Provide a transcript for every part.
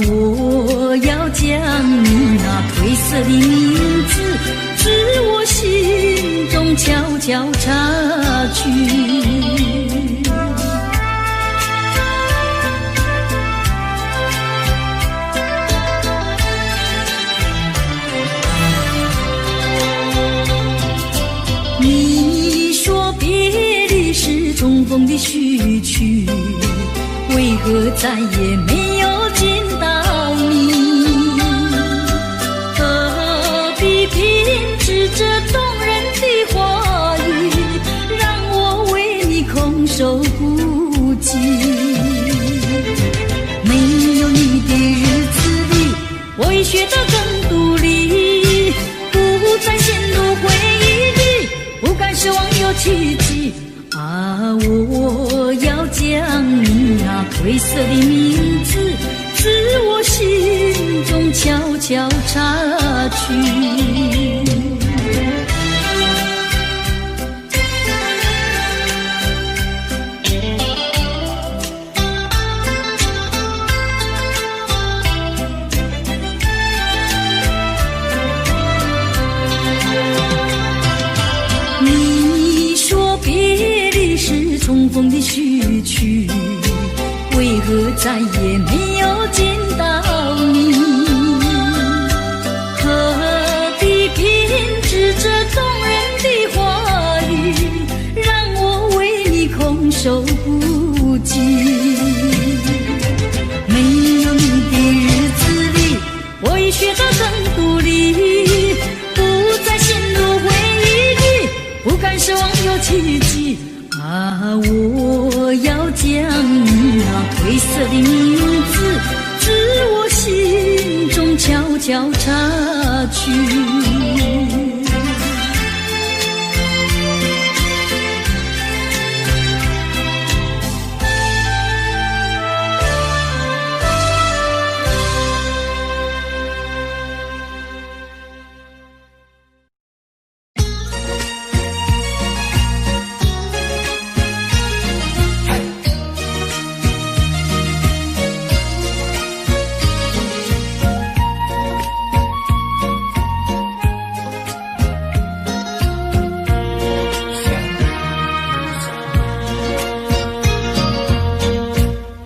我要将你那褪色的名字自我心中悄悄擦去。你说别离是重逢的序曲，为何再也没有见到你？何必偏执这动人的话语，让我为你空守孤寂？没有你的日子里，我已学得更独立，不再陷入回忆里，不敢奢望有奇迹。我要将你那褪色的名字自我心中悄悄擦去。重逢的序曲，为何再也没有见到你？何必偏执这动人的话语，让我为你空守孤寂？没有你的日子里，我已学得更独立，不再陷入回忆里，不敢奢望有奇迹。我要将你那褪色的名字自我心中悄悄擦去。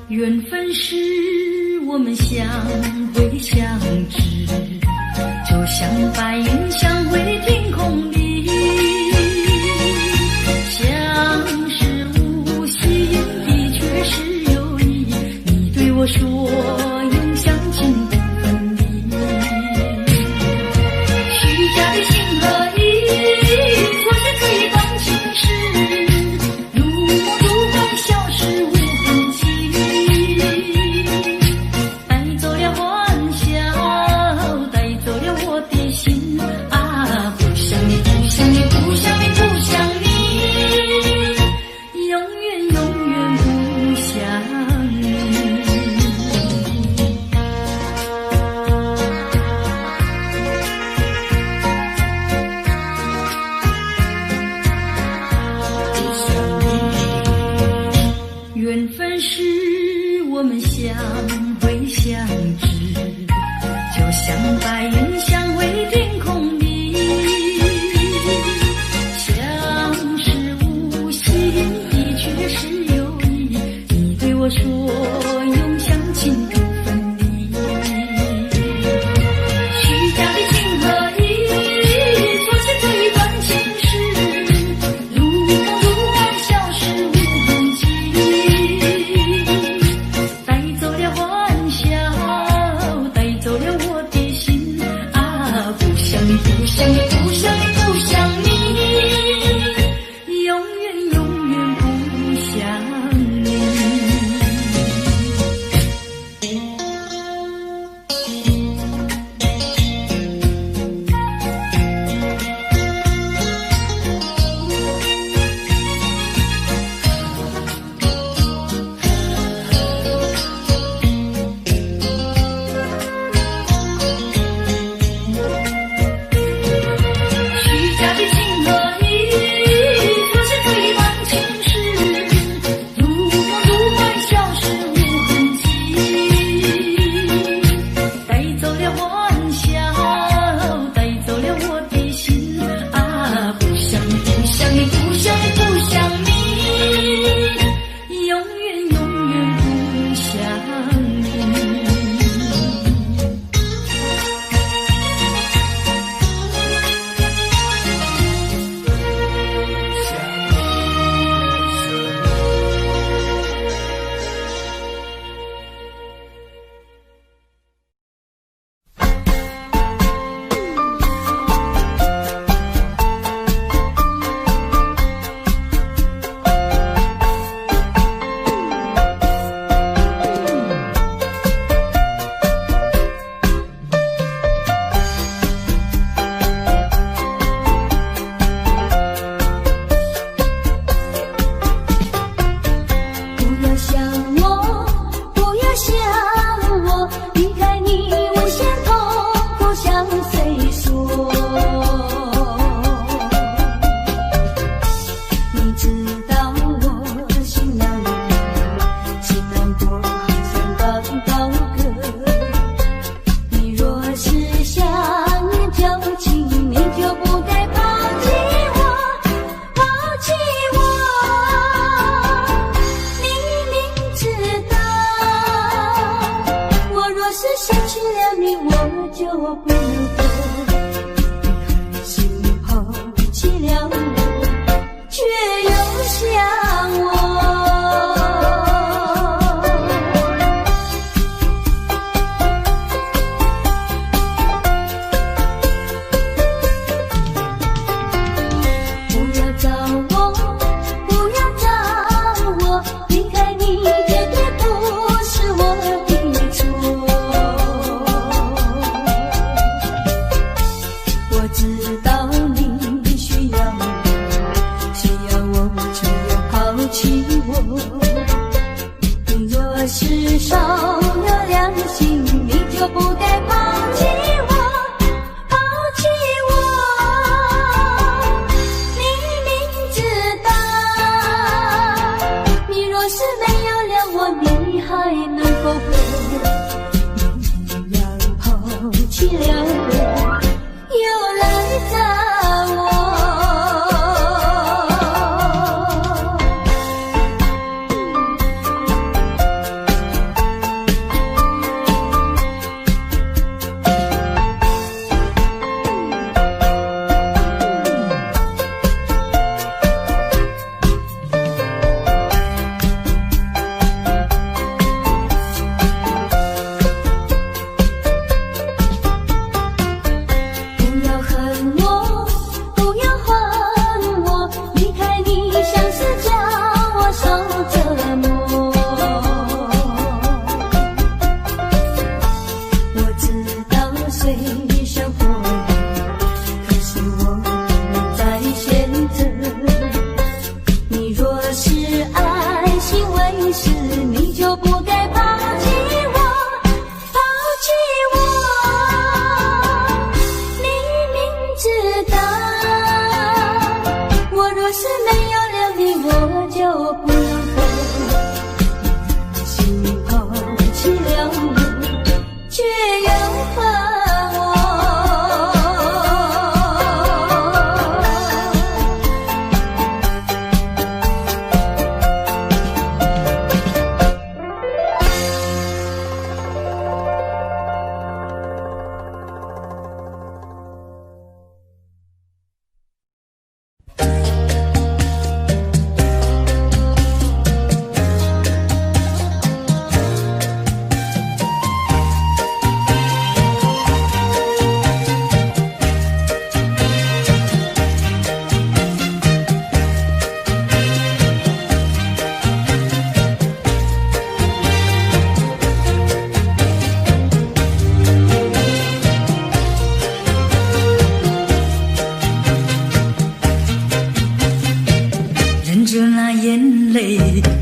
缘分是我们相会相知，就像白云相会天空里，相识无心的却是有意，你对我说永相亲不分离，虚假的情和意，错是这一段情事，如梦如幻消失无痕迹。缘分是我们相会相知，就像白云相会天空里，相识无心的却是有意，你对我说永相亲不分离，虚假的情和意，错是这一段情事，如梦如幻消失无痕迹。不想你，不想你，不想你，永远永远不想你。不能活。你狠心抛弃了我，却又想我。是少了良心，你就不该抛弃我，抛弃我。你明知道，你若是没有了我，你还能够活？你要抛弃了我，又来找我。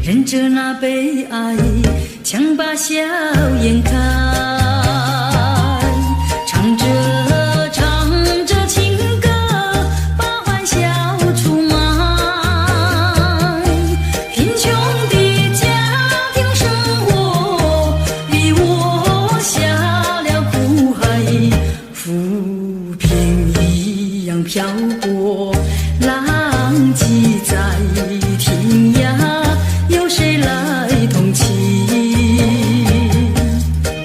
忍着那悲哀，强把笑颜开，唱着情歌，把欢笑出卖。贫穷的家庭生活，逼我下了苦海，浮萍一样飘过，浪迹在天涯。有谁来同情？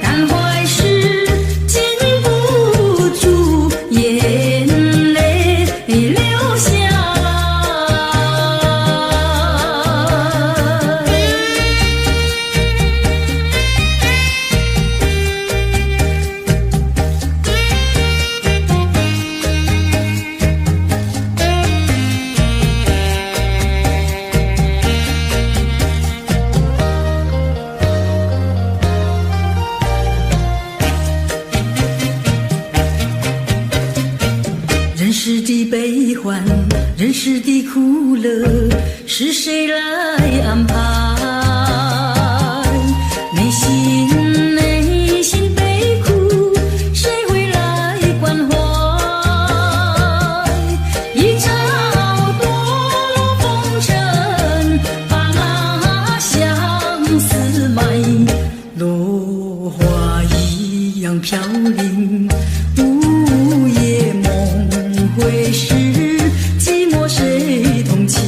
感怀时禁不住眼泪流下人世的悲欢，人世的苦乐，是谁来安排？内心悲苦，谁会来关怀？一朝堕落风尘，把那相思埋，落花一样飘零。午夜梦回时，寂寞谁同情？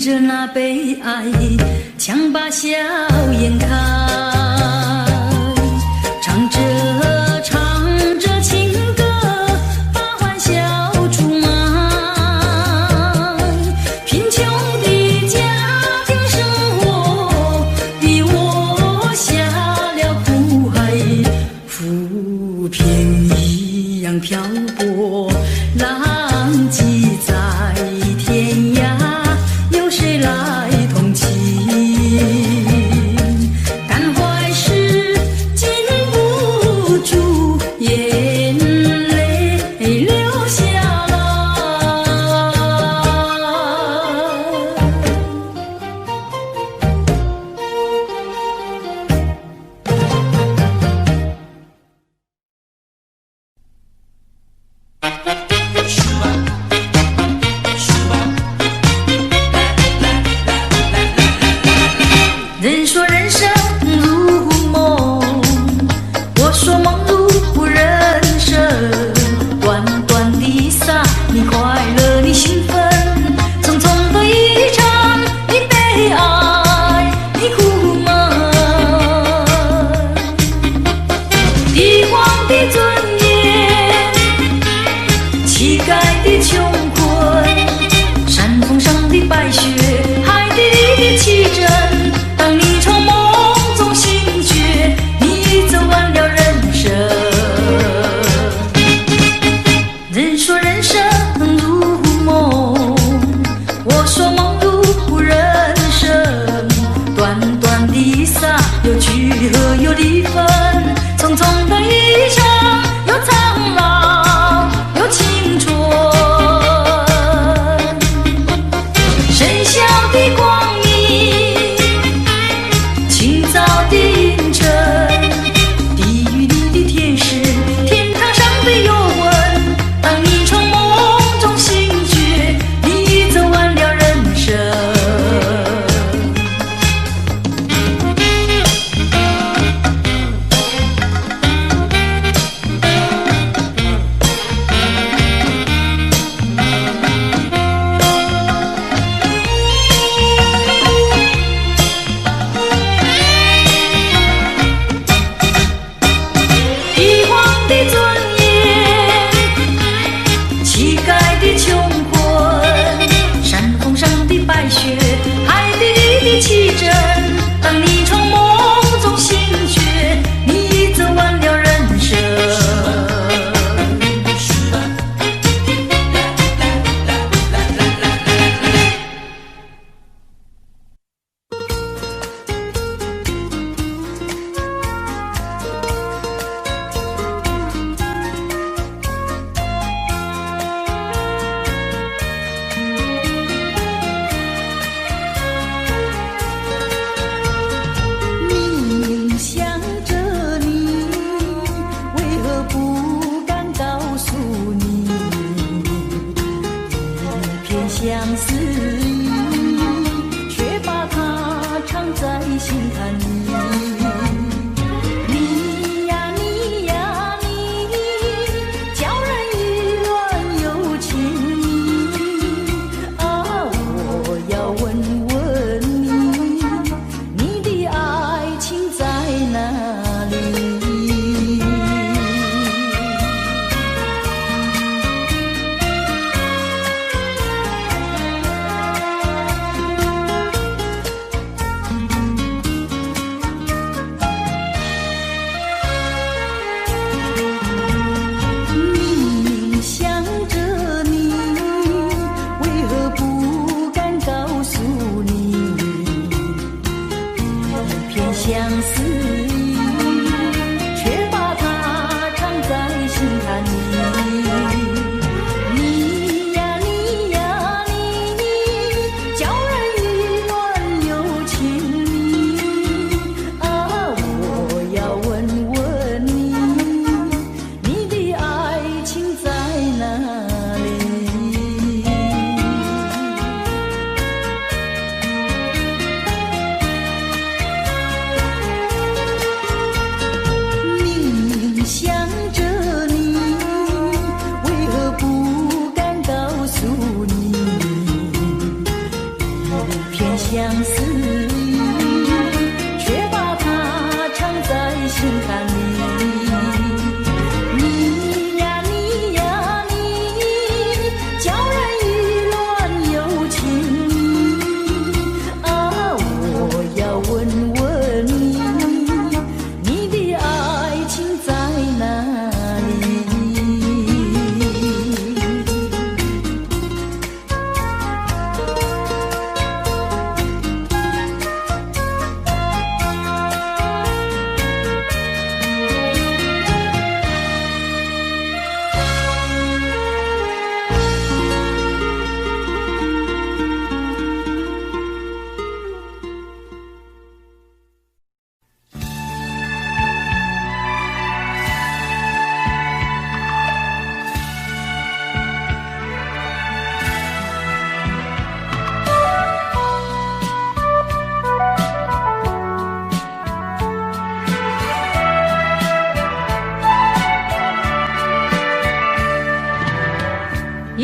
着那悲哀，强把笑颜开，唱着唱着情歌，把欢笑出卖。贫穷的家庭生活逼我下了苦海，浮萍一样漂泊，浪迹在天涯，有谁来同情？感怀时禁不住眼泪流下来。人说人生如梦，我说梦如人生。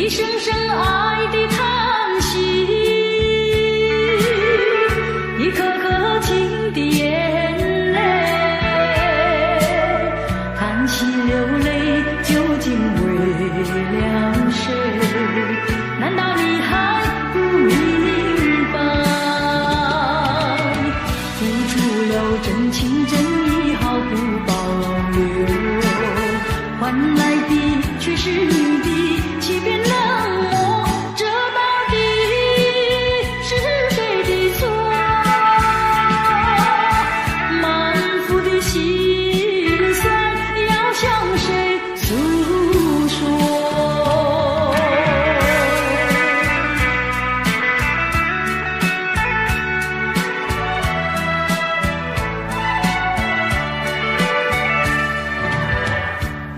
一声声爱的叹息，一颗颗情的眼泪，叹息流泪究竟为了谁？难道你还不明白？付出了真情真意毫不保留，换来的却是你的欺骗冷漠，这到底是谁的错？满腹的心酸要向谁诉说？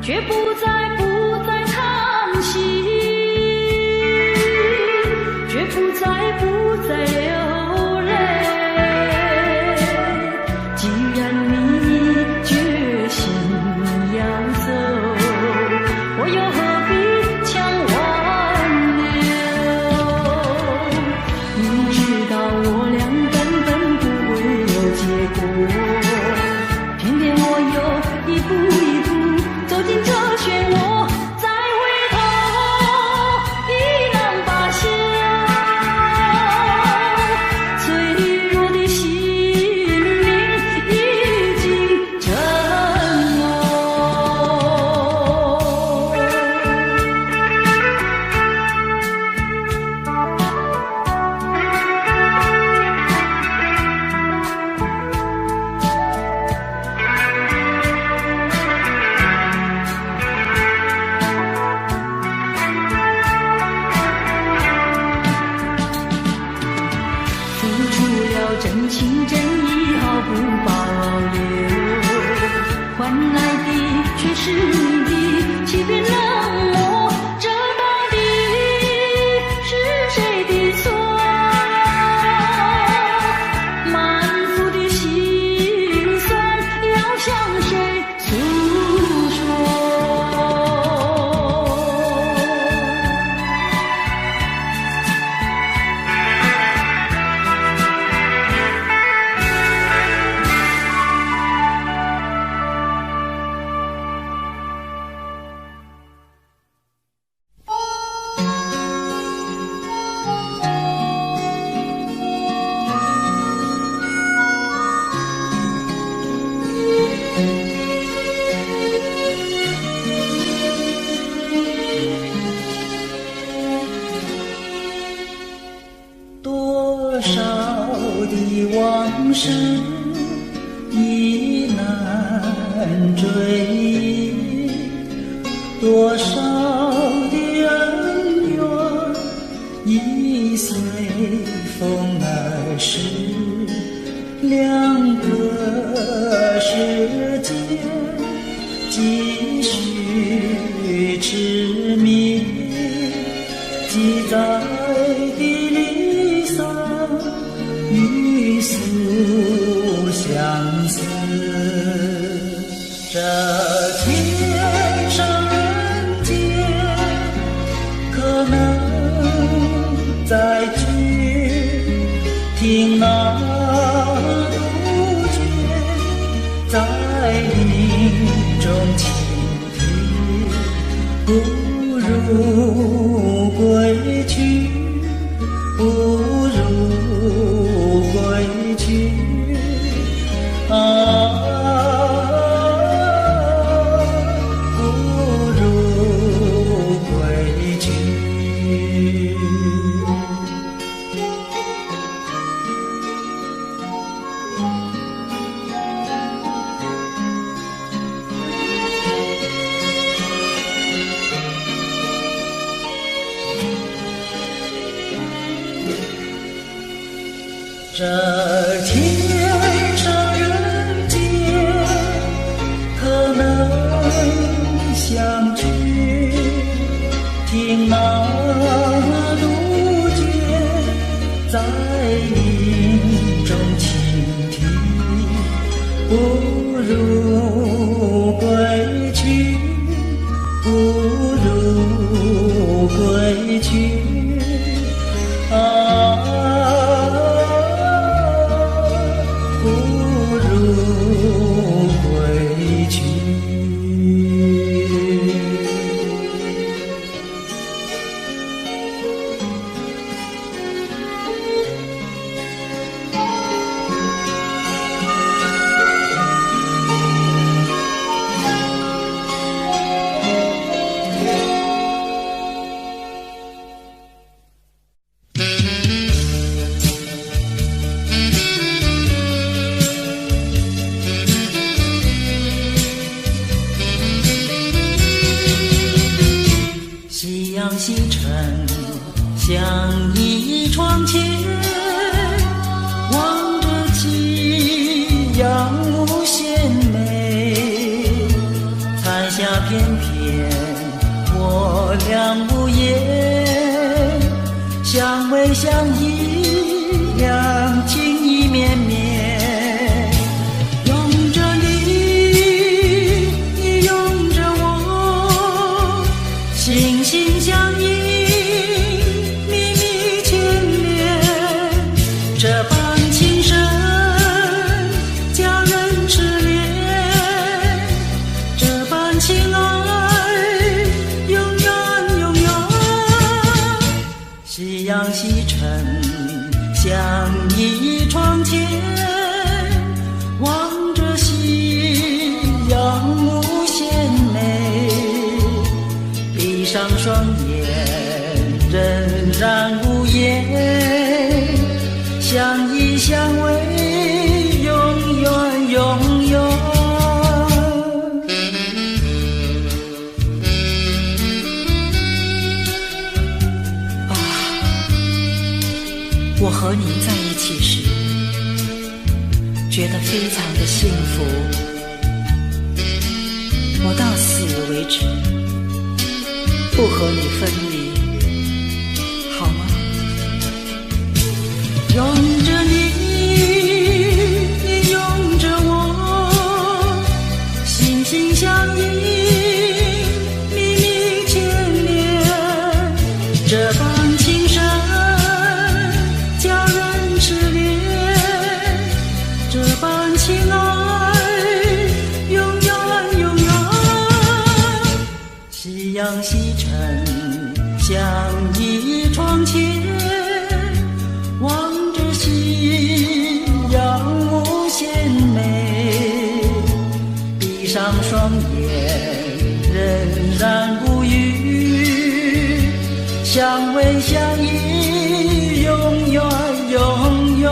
却不再叹息，却不再流泪。既然你决心要走，我又何必强挽留？你知道我俩根本不会有结果，偏偏我又一步一步走进这漩涡，再回头已难罢休。脆弱的心灵已经沉默。付出了真情真意毫不保留，换来的却是你的欺骗冷漠，这到底是谁的错？满腹的心酸要向谁诉说？多少的往事已难追忆，多少的恩怨已随风而逝，两个世界继续痴迷，记载的离散与诉相思，这天上人间可能再聚，听那杜鹃在林中倾听，不如归去，不如归去啊，不如归去。这天上人间可能相聚，听那杜鹃在林中倾听，不如归去，不如归去啊，不如归去。夕阳西沉，像一窗前，望着夕阳无限美。彩霞翩翩，我俩无言，相偎相依，两情意绵绵。拥着你，你拥着我，心心相印，密密牵连。这般情深，佳人痴恋；这般情爱，永远永远。夕阳西沉，像一窗前，望着夕阳无限美。闭上双眼，仍然无言，相依相偎，永远永远。啊，我和你在一起时，觉得非常的幸福，我到死为止不和你分离，好吗？拥着你，你拥着我，心心相印，密密牵连。这般情深，佳人痴恋；这般情爱，永远永远。夕阳西沉，像一窗前，望着夕阳无限美。闭上双眼，仍然无语，相偎相依，永远永远。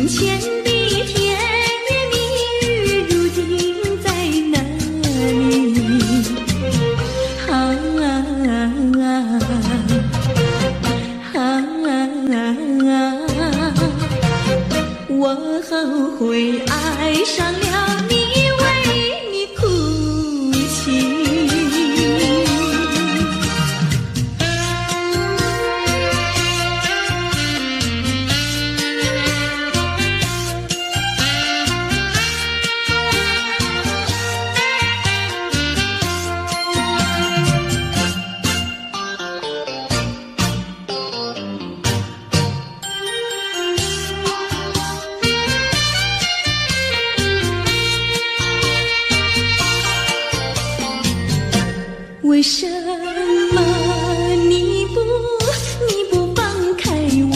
从前的甜言蜜语，如今在哪里？我后悔爱上了你，为你哭泣。为什么你不放开我？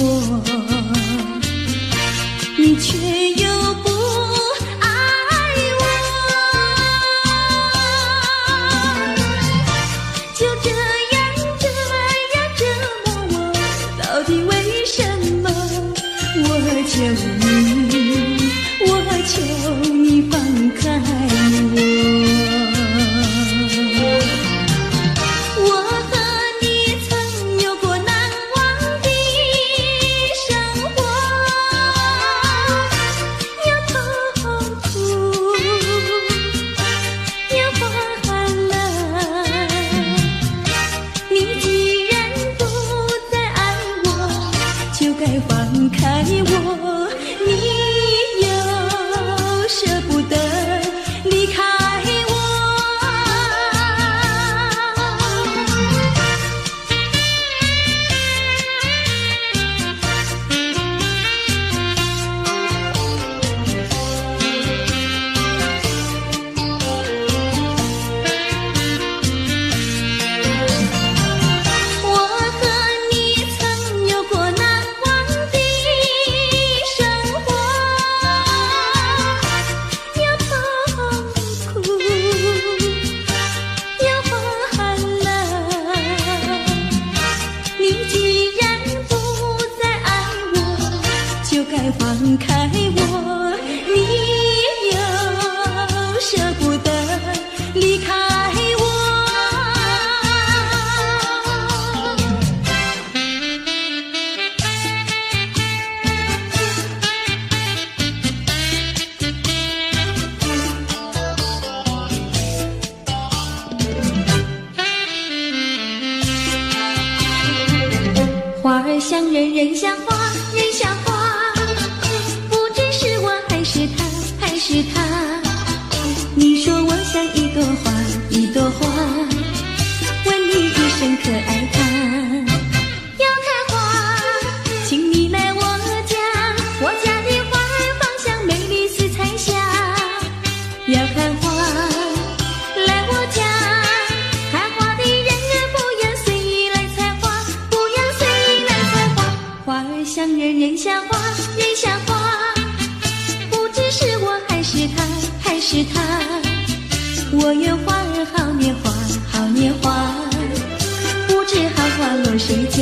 你却又不爱我，就这样折磨我，到底为什么？我求你放开我。放开我，你又舍不得离开我。我和你曾有过难忘的生活，有痛苦，有欢乐。你既然不再爱我，就该放开我。你又舍不得离开我。花儿像人，人像花，人像花，不知是我还是他，还是他。你说我像一朵花，一朵花，问你一声可爱它。要开花，请你来我家，我家的花儿芳香美丽似彩霞。要看花，来我家，看花的人不要随意来采花，不要随意来采花。花儿像人，人像花，人像花，不知是我还是他，还是他。我愿花儿好年华，好年华，不知好花落谁家。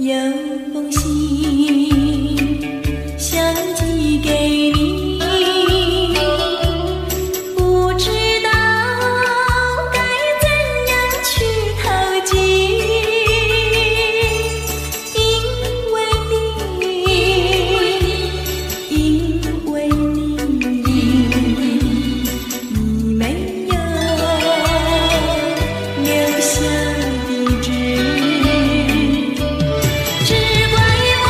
有封信想寄给你，不知道该怎样去投寄，因为你没有留下地址。只怪我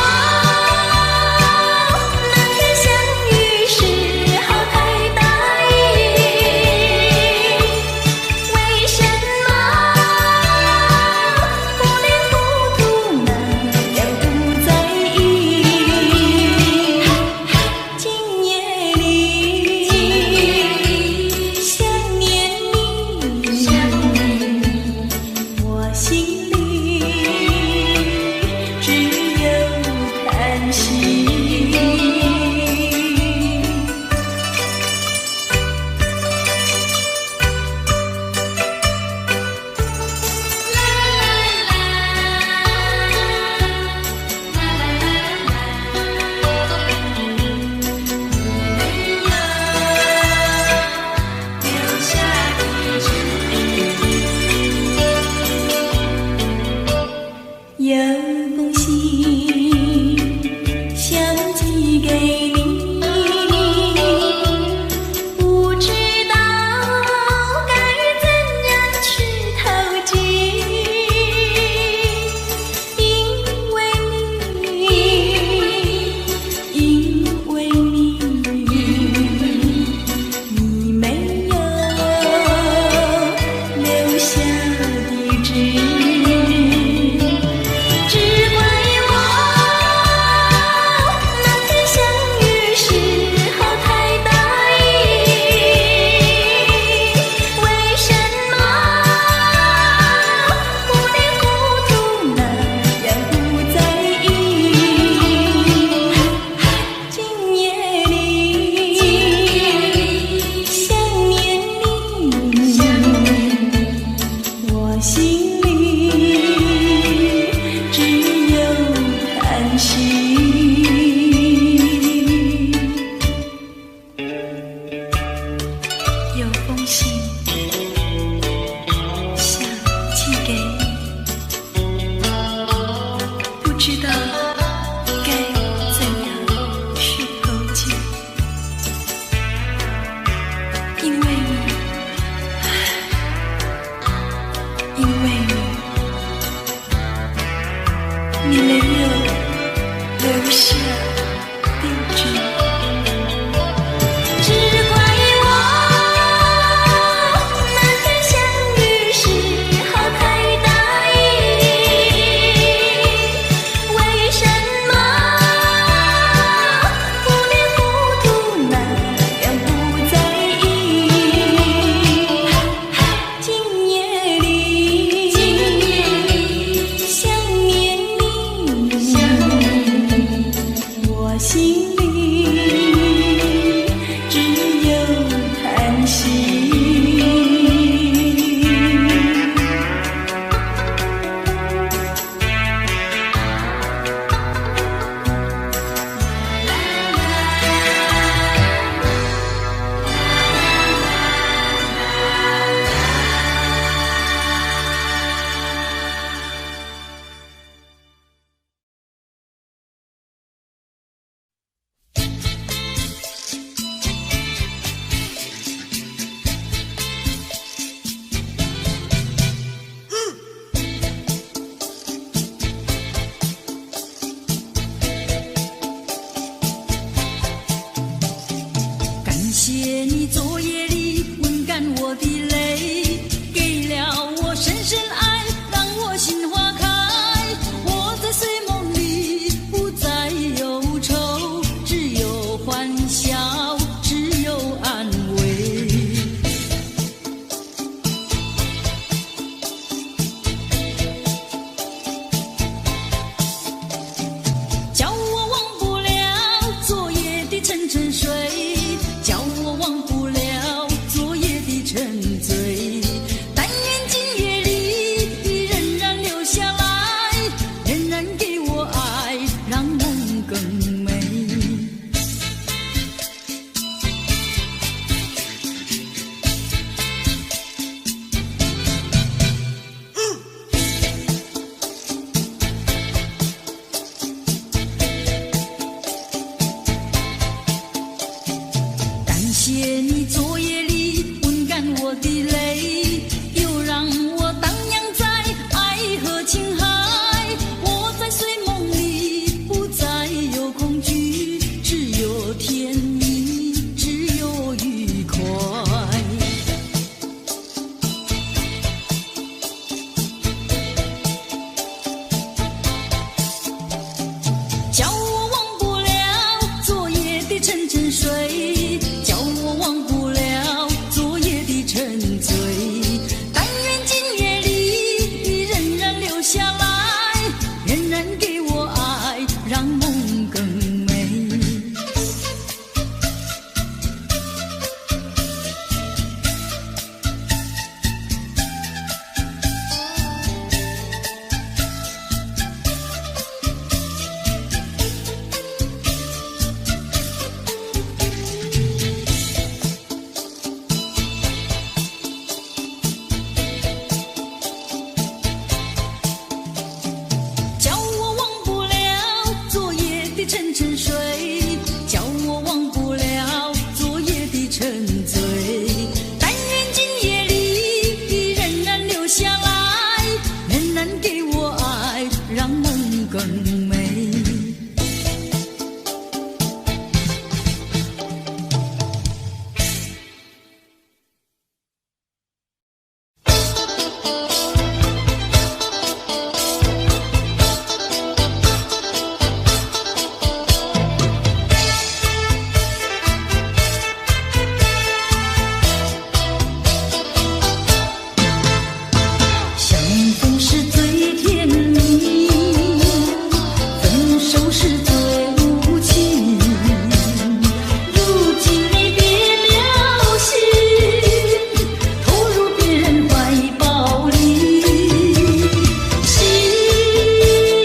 夕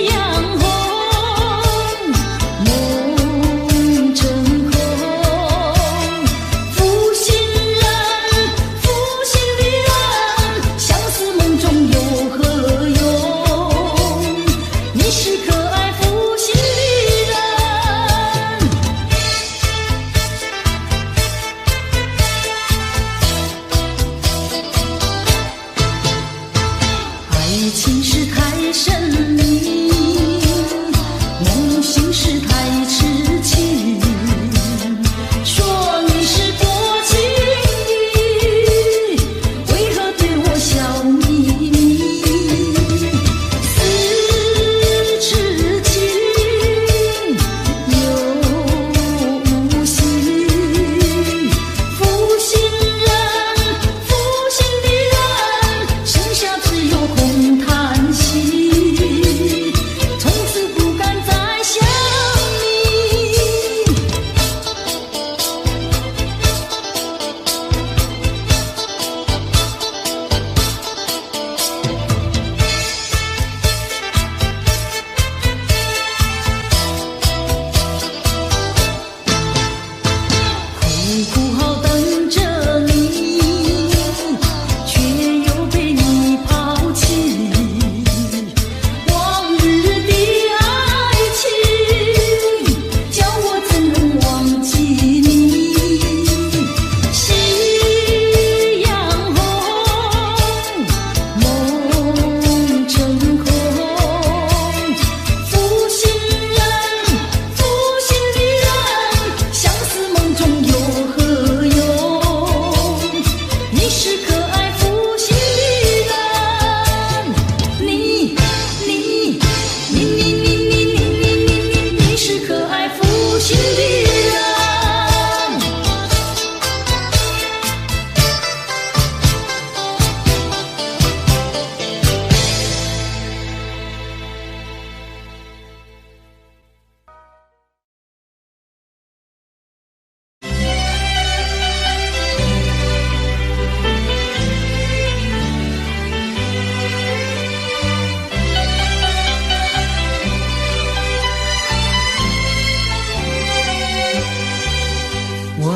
阳红，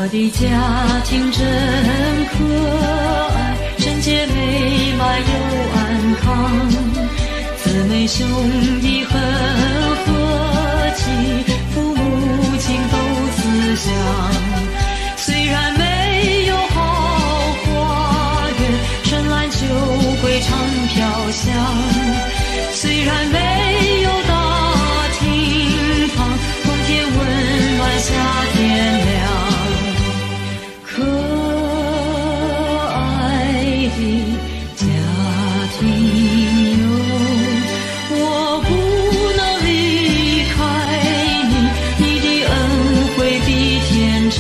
我的家庭真可爱，圣洁美满又安康，姊妹兄弟很和气，父母亲都慈祥。虽然没有豪华园，深蓝酒会常飘香，虽然没有大厅堂，冬天温暖夏天凉。可爱的家庭哟，我不能离开你，你的恩惠比天长。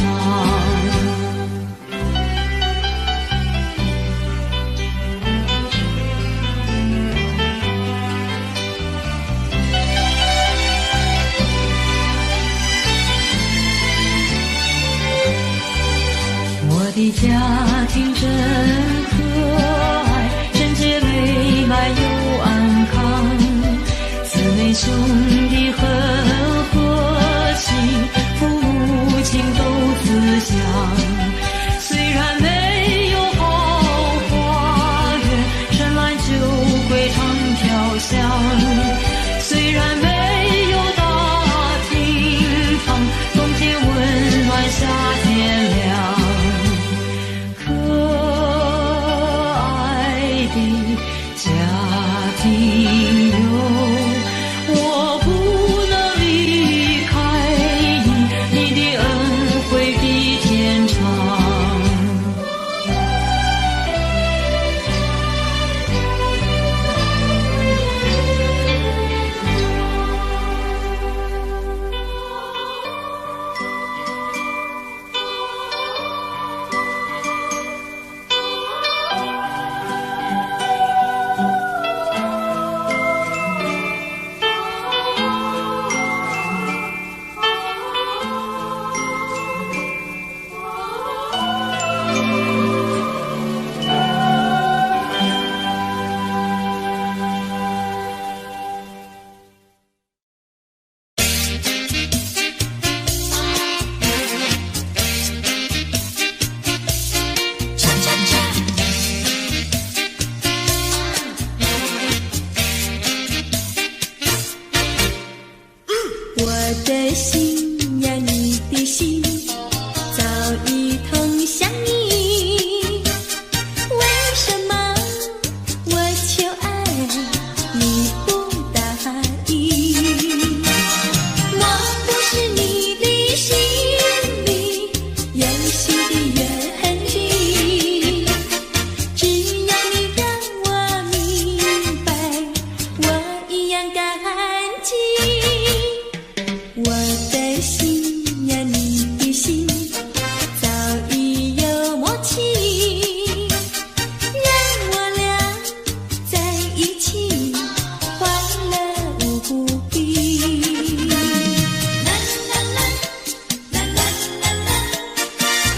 我的家庭真可爱，圣洁美满又安康，姊妹兄弟很和气，父母亲都慈祥。虽然没有豪华园，深蓝酒会常飘香，虽然没有大厅堂，冬天温暖夏天凉。可爱的家庭哟，我不能离开你，你的恩惠比天长。我的心呀，你的心早已同向你。为什么我求爱你不答应？我不是你的心里有心的原理，只要你让我明白，我一样感激。我的心呀，你的心早已有默契，让我俩在一起快乐无比。啦啦啦啦啦啦啦，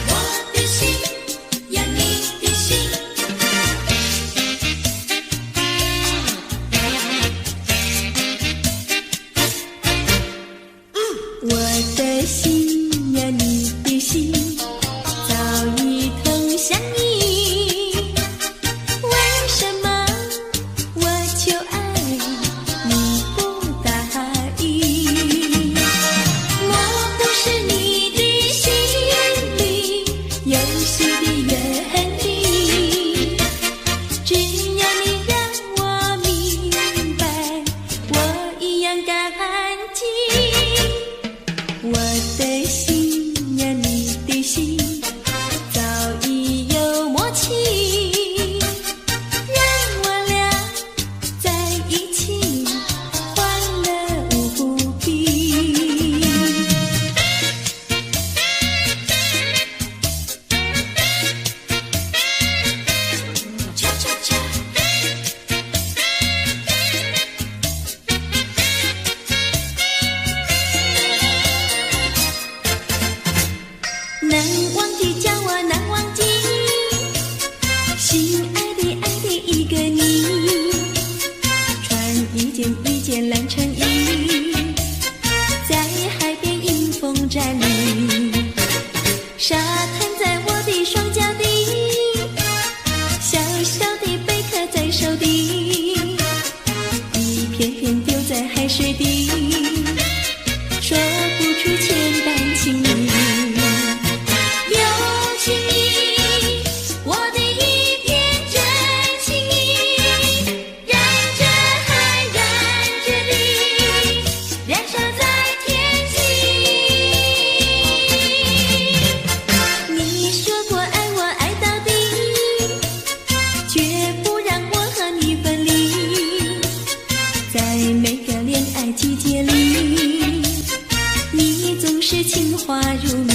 我的心呀，你的心。我的心呀，你的心早已同向你。为什么我求爱你不答应？我不是你的心里有心的原理，只要你让我明白，我一样感激。我的如你。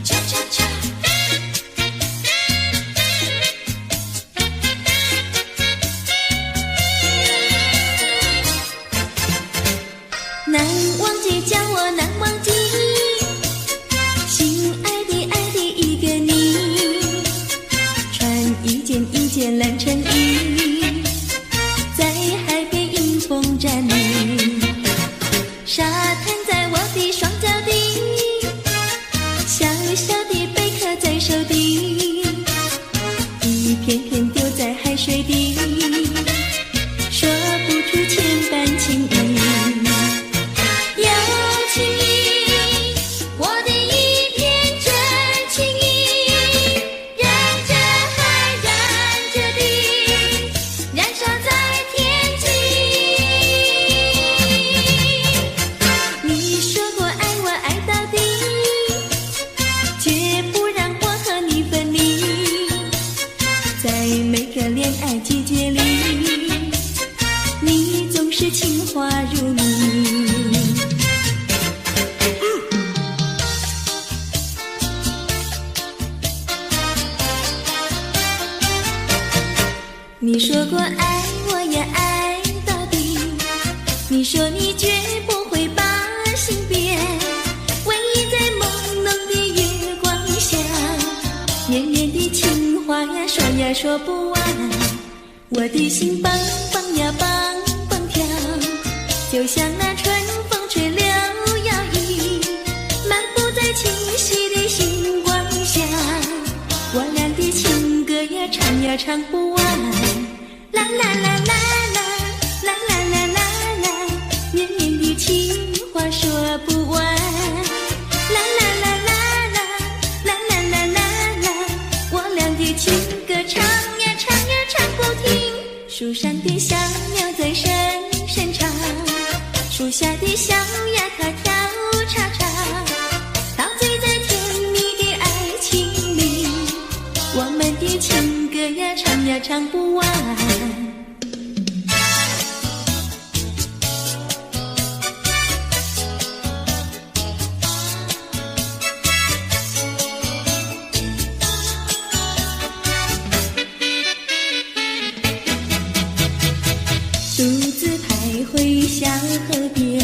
恰恰恰，难忘记叫我难忘记，心爱的一个你，穿一件蓝衬衣，在海边迎风站立，沙滩在我的双脚底，小小的贝壳在手底，一片片丢在海水底，说不出千般情意。有情意，我的一片真情意，燃着海，燃着地，燃烧在天际。你说过爱我爱到底，绝不让我和你分离。在每个恋爱季节里，你总是情话如你。你说过爱我也爱到底，你说你绝不会把心变，唯一在朦胧的月光下，绵绵的情话呀说呀说不完，我的心蹦蹦呀蹦蹦跳，就像那春风吹柳摇曳，漫步在清晰的星光下，我俩的情歌呀唱呀唱不完，啦啦啦啦啦啦啦啦啦啦，绵绵的情话说不完，啦啦啦啦啦啦啦啦啦啦，我俩的情歌唱呀唱呀唱不停，树上的小鸟在声声唱，树下的小鸭它跳叉叉，陶醉在甜蜜的爱情里，我们的情歌呀唱呀唱不完。独自徘徊小河边，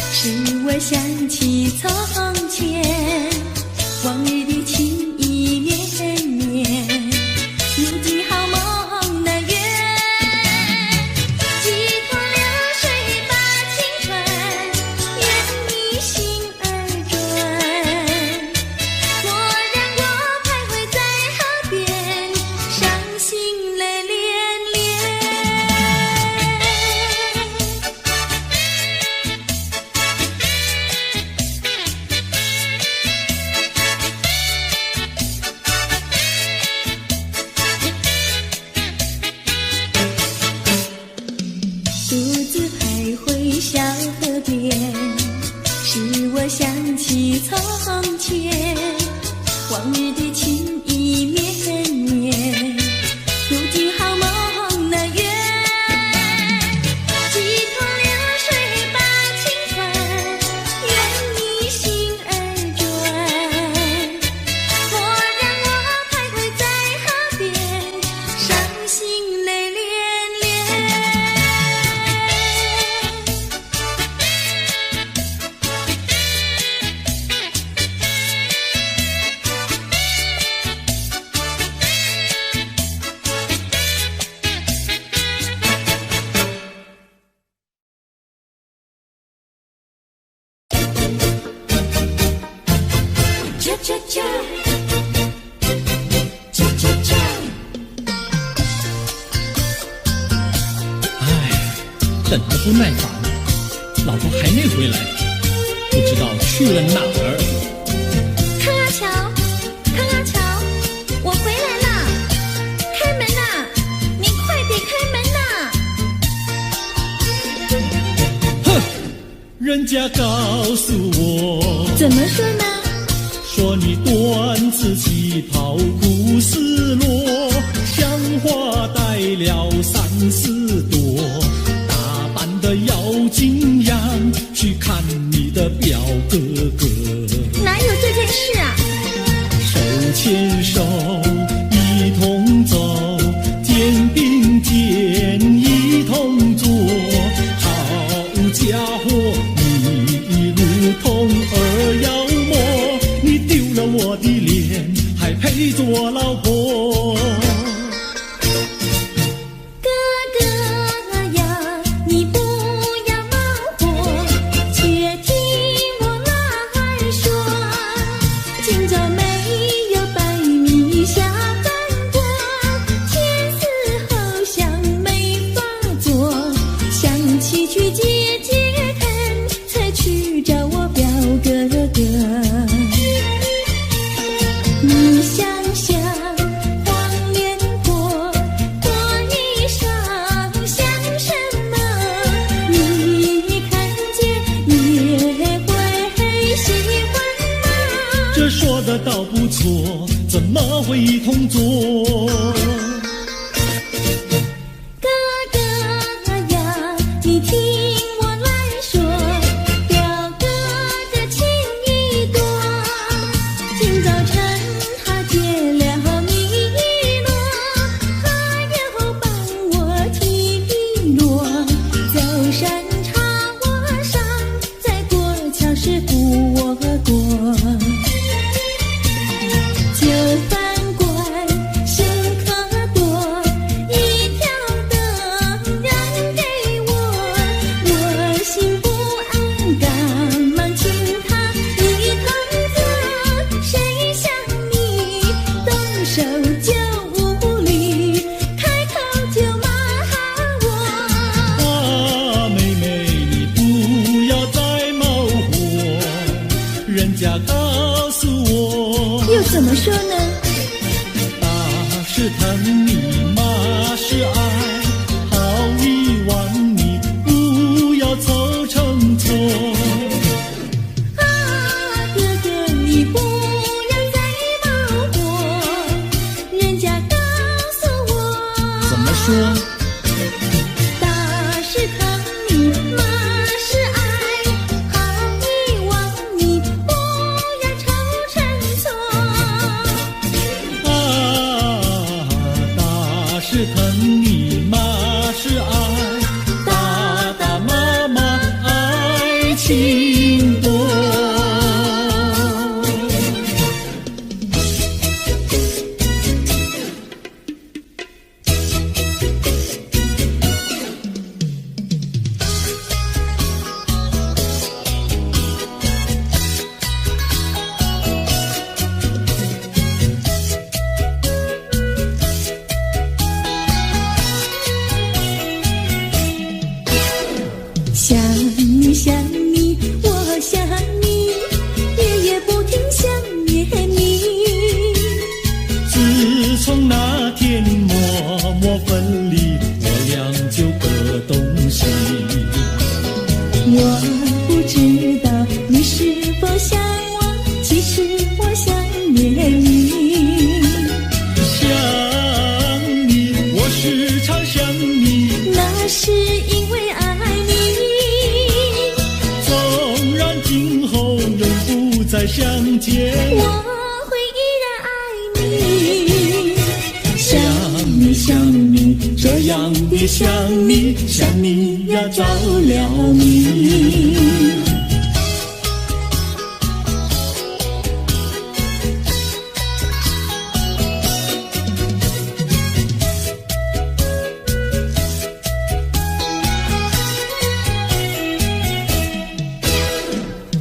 使我想起从前，往日的情意绵绵，如今好梦难圆，几头流水把青春愿你心儿转，莫让我徘徊在河边，伤心泪涟涟。独自徘徊小河边，使我想起从前，往日的情意绵绵，如今好梦难圆，几头流水把青春愿你心儿转，莫让我徘徊在河边，伤心泪涟涟。恰恰恰，恰恰恰。唉，等得不耐烦，老婆还没回来，不知道去了哪儿。康阿乔，康阿乔，我回来啦！开门呐！你快点开门呐！哼，人家告诉我，怎么说呢？说你短子旗袍苦丝落，像花戴了三疼你，马是爱，好遗忘你，不要凑成错。啊，哥哥你不要再骂我，人家告诉我，怎么说？大是疼你，马是爱，好遗忘你，不要凑成错。大是疼你，马是爱，大大妈妈爱情多。想你想你，我想你，夜夜不停想念你。自从那天默默分离，我俩就各东西。我不知道你是否想我，其实我想念你。想你，我时常想你，那是因为爱你，纵然今后永不再相见，我会依然爱你。想你想你，这样的想你，想你呀着了迷。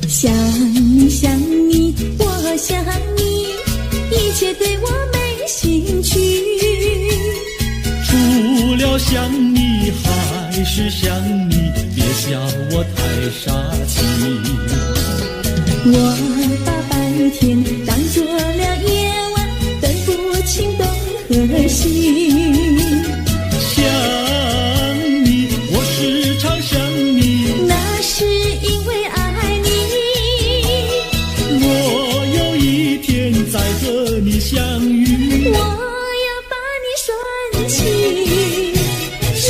想你想你，我想你，一切对我没兴趣。除了想你还是想你，别笑我太傻气。我把白天当作了夜晚，分不清东和西。想你，我时常想你，那是因为爱你，我有一天再和你相遇。我要把你拴起。想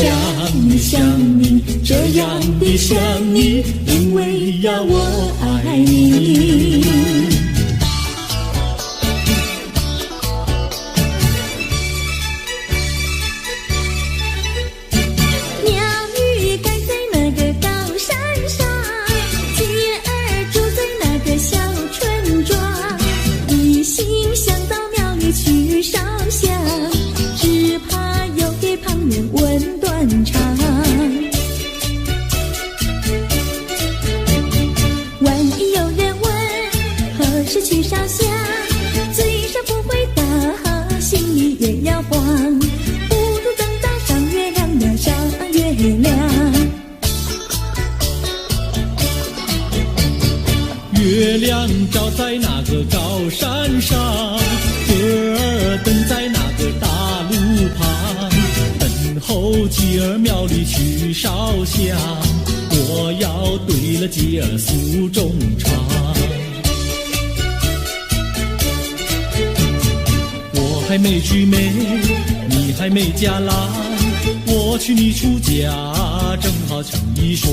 你想你，这样的想你，因为呀我爱你。鸟语盖在那个高山上，鸡儿住在那个小村庄，一心想到庙里去烧香，只怕又给旁人问断肠。万一有人问何时去烧香，嘴上不回答，心里也要慌，不如等到上月亮呀上月亮。月亮照在那个高山上，歌儿等在那个大路旁，等候鸡儿庙里去烧香，我要对了鸡儿诉衷肠。我还没娶媒，你还没嫁来，我娶你出嫁，正好成一双，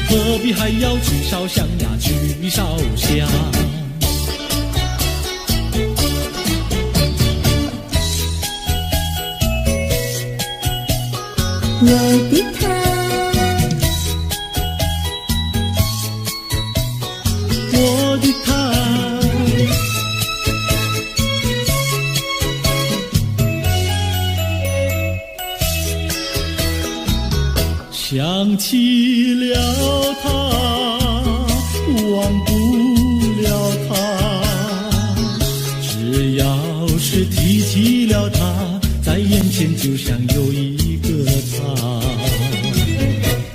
何必还要去烧香呀，去烧香。我的他，我的他，想起了他，忘不了他，只要是提起了他，在眼前就像有一个他。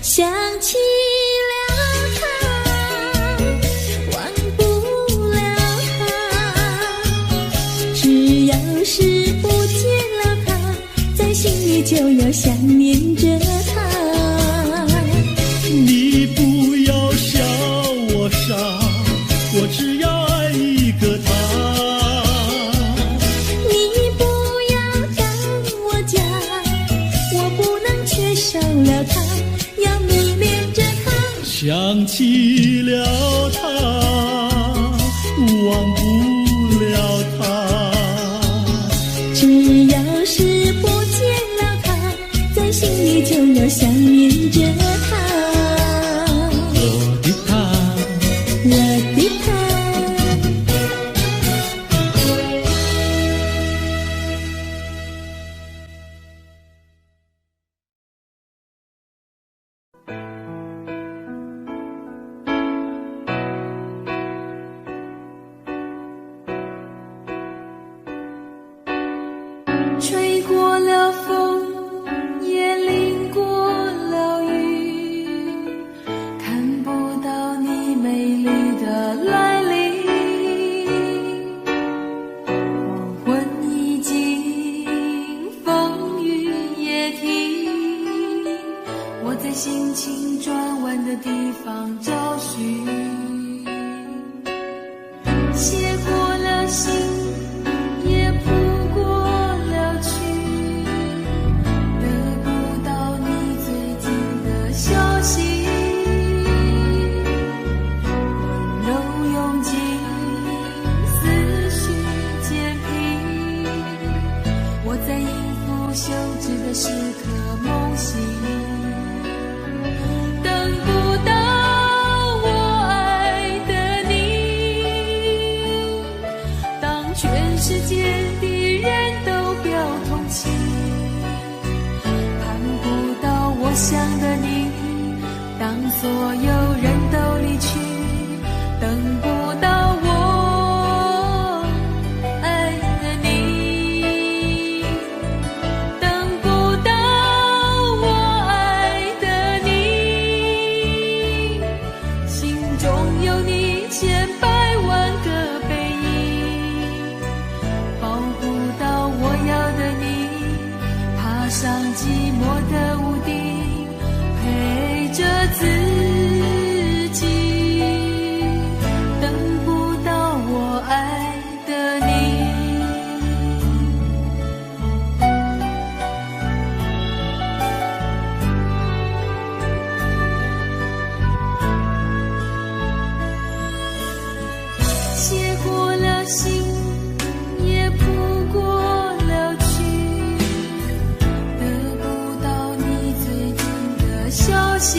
想起了他，忘不了他，只要是不见了他，就要想念着他。你不要笑我傻，我只要爱一个他。你不要当我假，我不能缺少了他，要迷恋着他。想起了他，忘不了他。只要是不见了他，在心里就要想念着他。我的他，我的他。吹过了风，也淋过了雨，看不到你美丽的来临。黄昏已经，风雨也停，我在心情转弯的地方找寻，写过了信，也谱过了曲，得不到你最近的消息。温柔拥进思绪渐平，我在应付休止的时刻梦醒，等不到我爱的你。当全世界的人都表同情，盼不到我想的你。当所有人都离去，等不到我爱的你。等不到我爱的你，心中有你千百万个背影，抱不到我要的你，爬上寂寞的屋顶，陪着自己，等不到我爱的你。写过了信，也谱过了曲，得不到你最近的消息。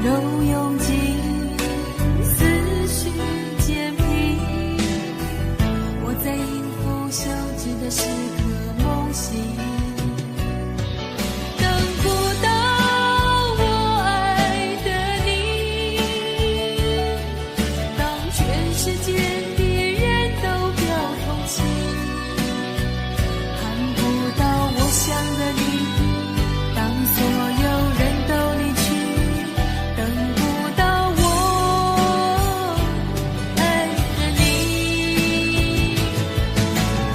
温柔拥进思绪渐平，我在应付休止的时刻梦醒，等不到我爱的你。当全世界的人都表同情，盼不到我想的你。当所有人都离去，等不到我爱的你。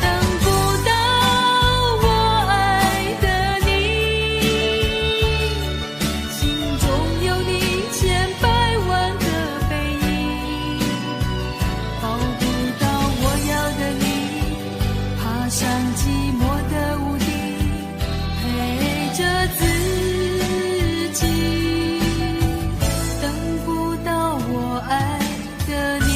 等不到我爱的你，心中有你千百万个背影，抱不到我要的你，爬上寂寞的屋顶，陪着自己，等不到我爱的你。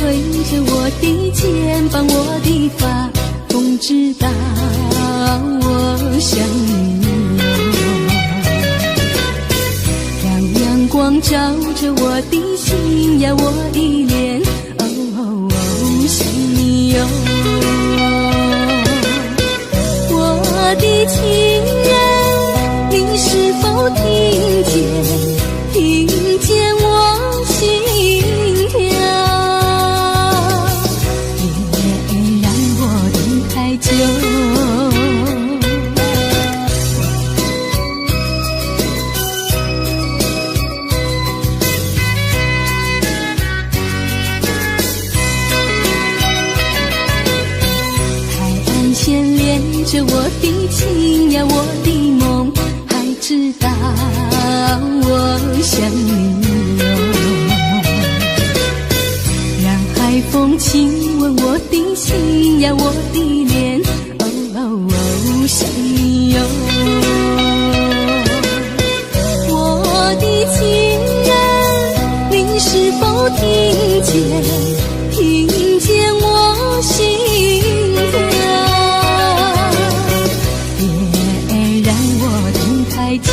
吹着我的肩膀，我的发，风知道我想你哦。让阳光照着我的心呀，我的脸，想你哟。我的情人，你是否听见？听见我心跳，别让我等太久。海岸线连着我的情呀，我的梦，还知道我想你哟。让海风亲吻我的心呀，我的脸，想你哟。我的情人，你是否听见？听见我心跳，别让我等太久。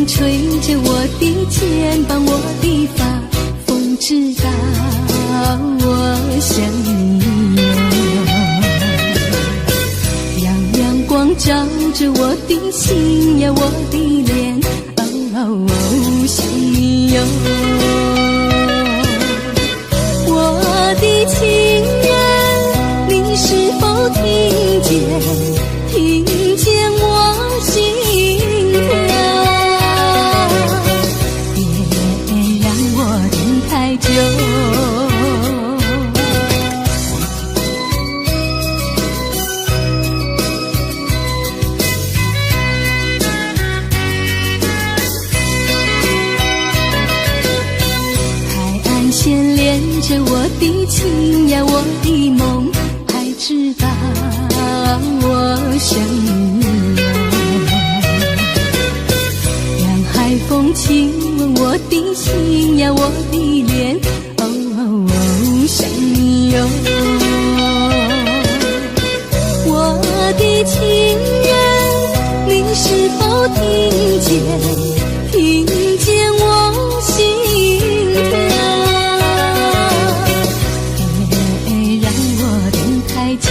吹着我的肩膀，我的发，风知道我想你哟。让阳光照着我的心呀，我的脸，想你哟。我的情人，你是否听见？听见我心跳，太久。海岸线连着我的情呀，我的梦，还知道我想你哟。让海风亲吻我的心呀，我的脸，想你哟。我的情人，你是否听见？听见我心跳，别让我等太久。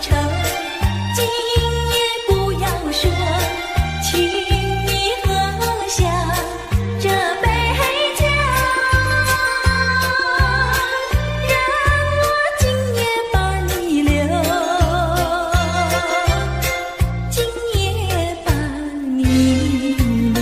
城。今夜不要说，请你喝下这杯酒，让我今夜把你留，今夜把你留。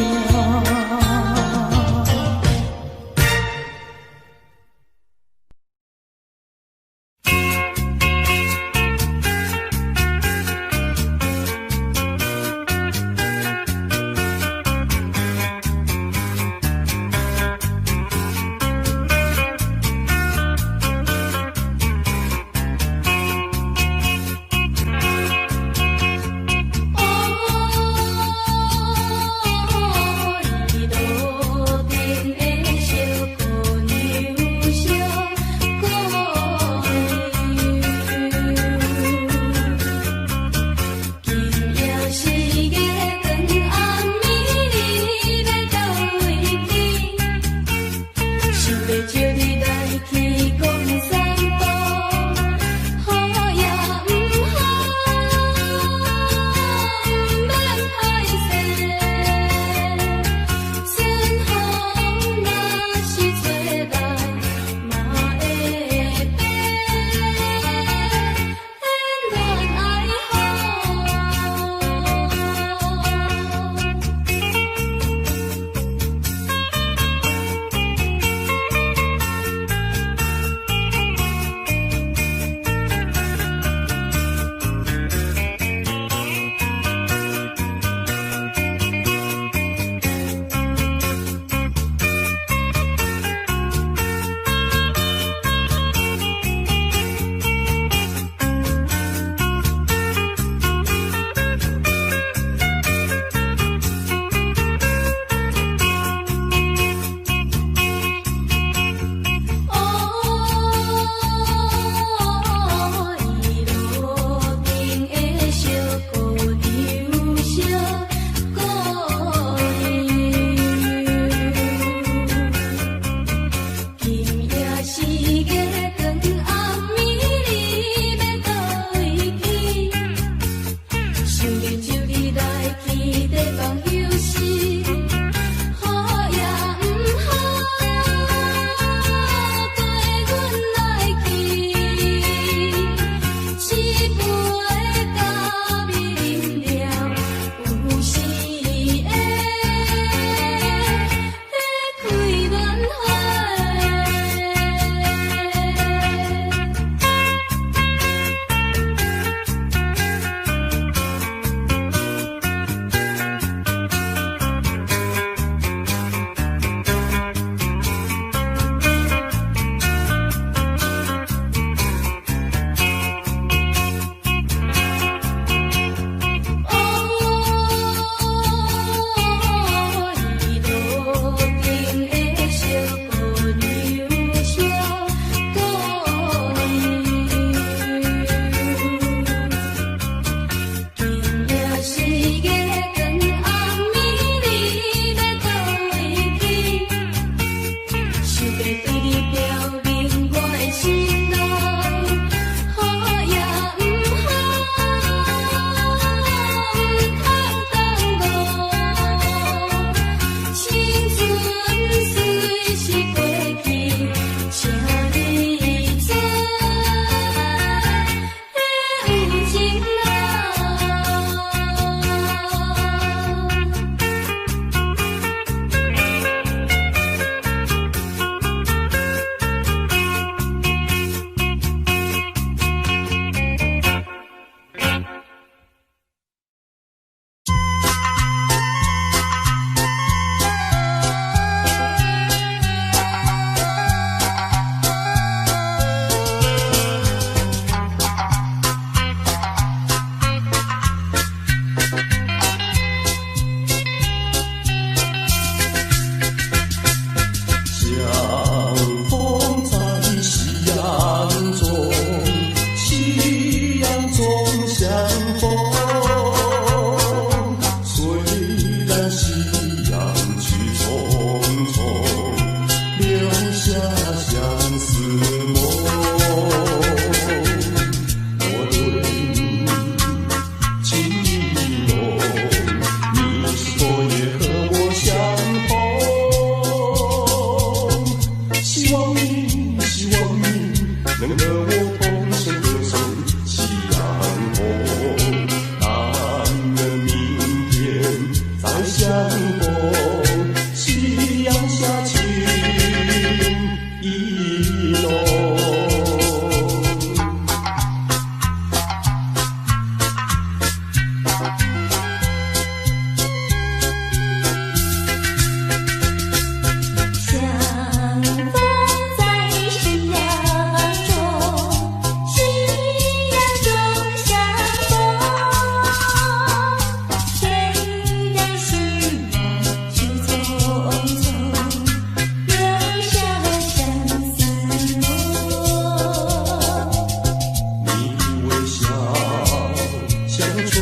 像春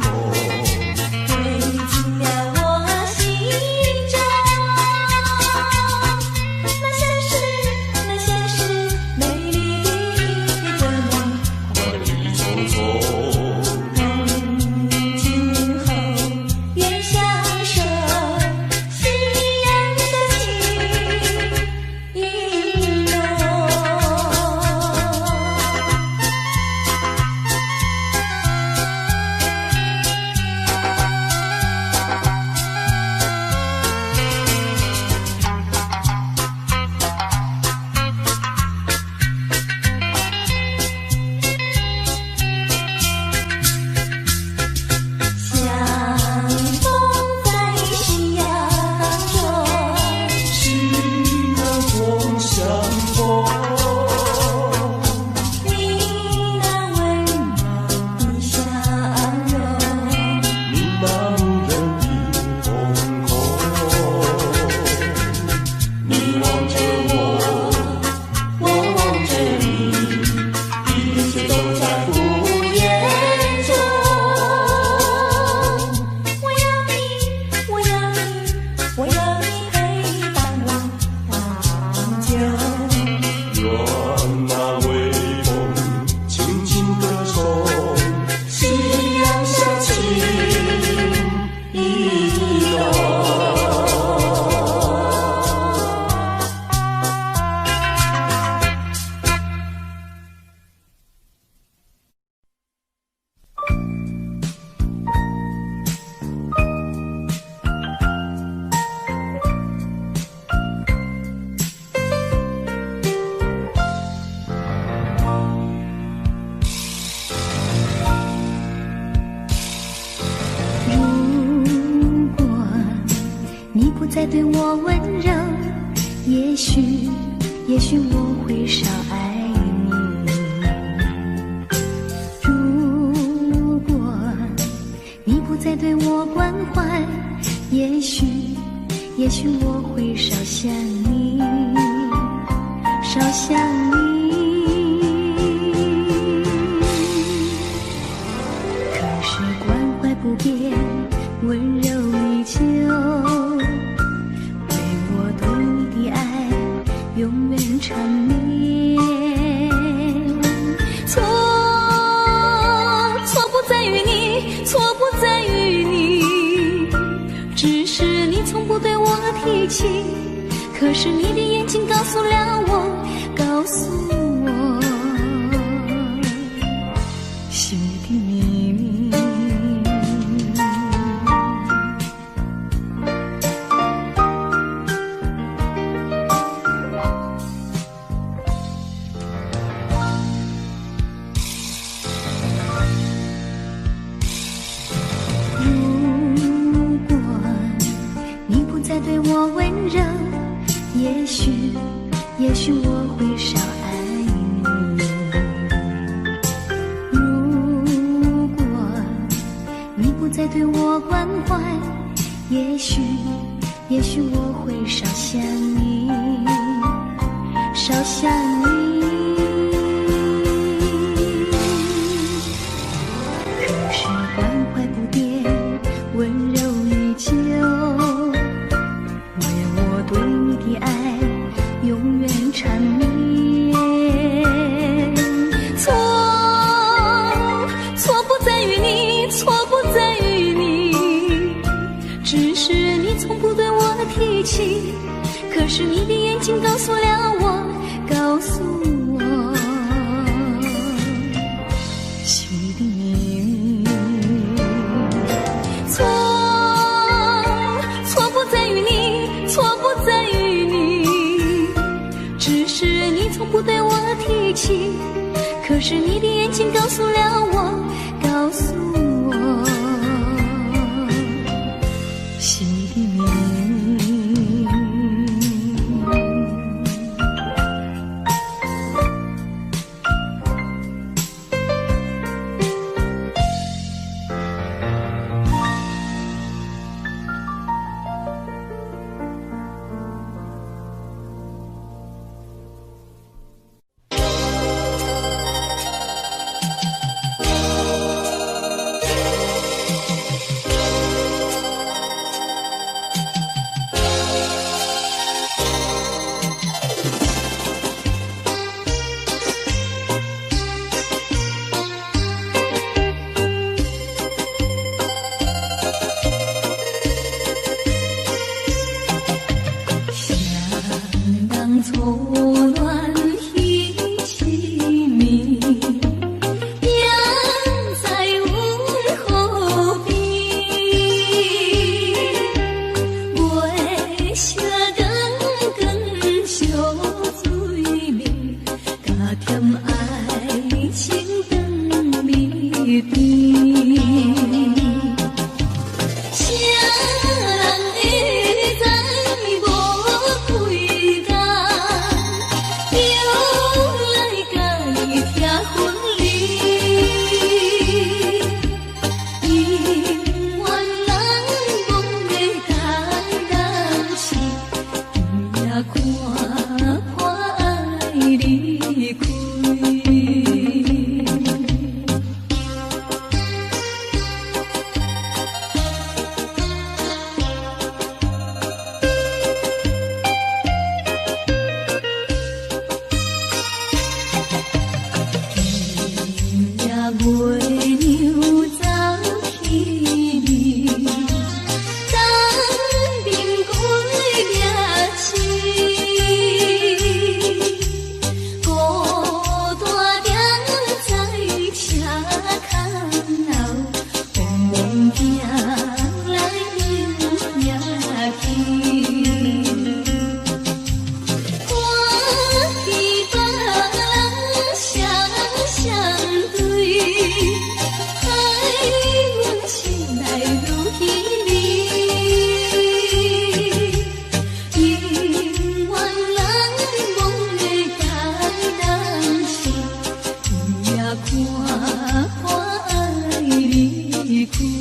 风，吹进了我心中。那像是美丽的梦，万里匆匆，今后愿相守，心一样的情意浓。像风在夕阳中，心的风相逢，你那温柔的笑容，你那迷人的瞳孔，你望着我，我望着你，一切都在不言中。我要你，我要你，我要你陪伴我长久。愿那微风轻轻歌颂，夕阳下情意浓。如果你不再对我温柔，也许我会少爱你。如果你不再对我关怀，也许我会少想你，少想你。可是关怀不变，温柔依旧，为我对你的爱永远缠绵。错不在于你，错不在于你，只是你从不对我提起。可是你的眼睛告诉了我，告诉我心的秘密。如果你不再对我温柔，也许我会少爱你。如果你不再对我关怀，也许我会少想你，少想你。可是关怀不变，温柔依旧，为我对你的爱永远缠绵。错不在于你，错不在于你，只是你从不对我提起。可是你的眼睛告诉了我，告诉我心的秘密。错不在于你，错不在于你，只是你从不对我提起。可是你的眼睛告诉了我，告诉我心的秘密。理亏。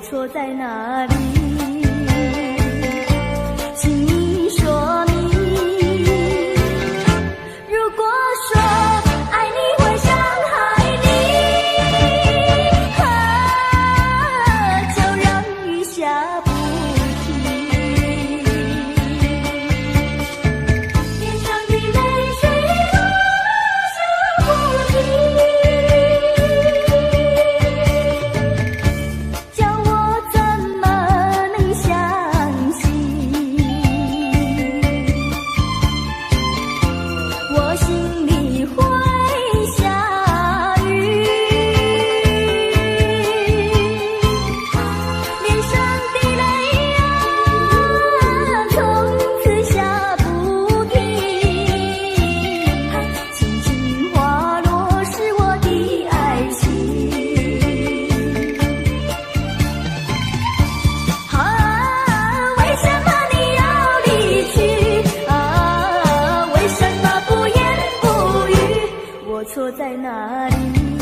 错在哪里？